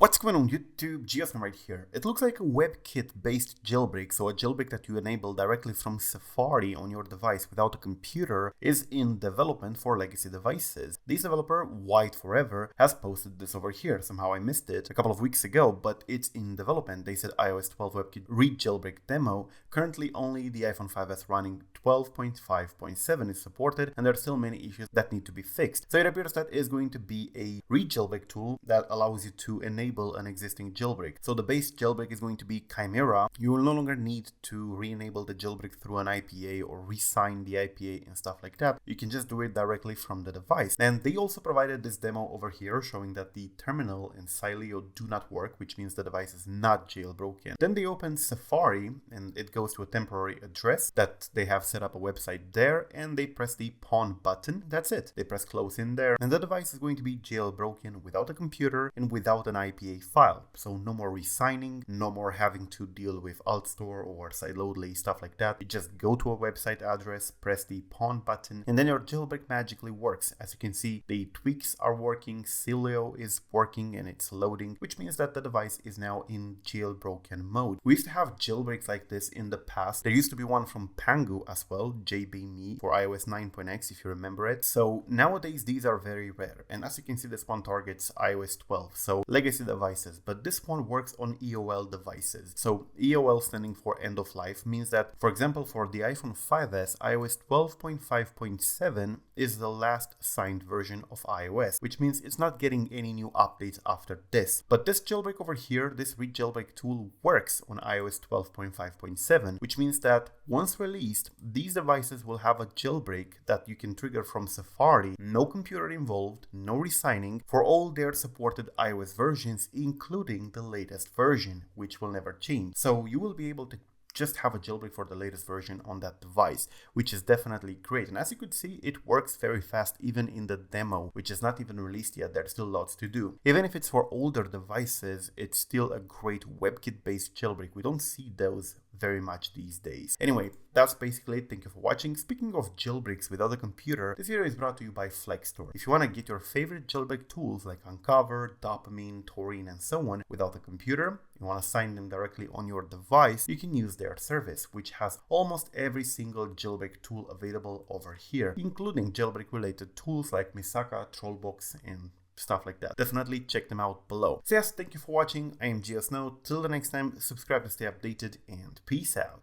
What's going on YouTube? GeoSn right here. It looks like a WebKit-based jailbreak, so a jailbreak that you enable directly from Safari on your device without a computer, is in development for legacy devices. This developer, White Forever, has posted this over here. Somehow I missed it a couple of weeks ago, but it's in development. They said iOS 12 WebKit re-jailbreak demo. Currently only the iPhone 5s running 12.5.7 is supported, and there are still many issues that need to be fixed. So it appears that is going to be a re-jailbreak tool that allows you to enable an existing jailbreak. So the base jailbreak is going to be Chimera. You will no longer need to re-enable the jailbreak through an IPA or re-sign the IPA and stuff like that. You can just do it directly from the device. And they also provided this demo over here showing that the terminal and Sileo do not work, which means the device is not jailbroken. Then they open Safari and it goes to a temporary address that they have set up a website there, and they press the pawn button. That's it. They press close in there and the device is going to be jailbroken without a computer and without an IPA file. So no more re-signing, no more having to deal with AltStore or sideloadly, stuff like that. You just go to a website address, press the pawn button, and then your jailbreak magically works. As you can see, the tweaks are working, Sileo is working and it's loading, which means that the device is now in jailbroken mode. We used to have jailbreaks like this in the past. There used to be one from Pangu as well, JBME, for iOS 9.x if you remember it. So nowadays these are very rare, and as you can see, this one targets iOS 12, so legacy devices, but this one works on EOL devices. So EOL standing for end of life means that, for example, for the iPhone 5s, iOS 12.5.7 is the last signed version of iOS, which means it's not getting any new updates after this. But this jailbreak over here, this re-jailbreak tool, works on iOS 12.5.7, which means that once released, these devices will have a jailbreak that you can trigger from Safari, no computer involved, no re-signing, for all their supported iOS versions, including the latest version, which will never change. So you will be able to just have a jailbreak for the latest version on that device, which is definitely great. And as you could see, it works very fast even in the demo, which is not even released yet. There's still lots to do. Even if it's for older devices, it's still a great WebKit-based jailbreak. We don't see those very much these days. Anyway, that's basically it. Thank you for watching. Speaking of jailbreaks without a computer, this video is brought to you by Flexstore. If you want to get your favorite jailbreak tools like Uncover, Dopamine, Taurine, and so on without a computer, you want to sign them directly on your device, you can use their service, which has almost every single jailbreak tool available over here, including jailbreak related tools like Misaka, Trollbox, and stuff like that. Definitely check them out below. So yes, thank you for watching. I am GeoSn. Till the next time, subscribe to stay updated, and peace out.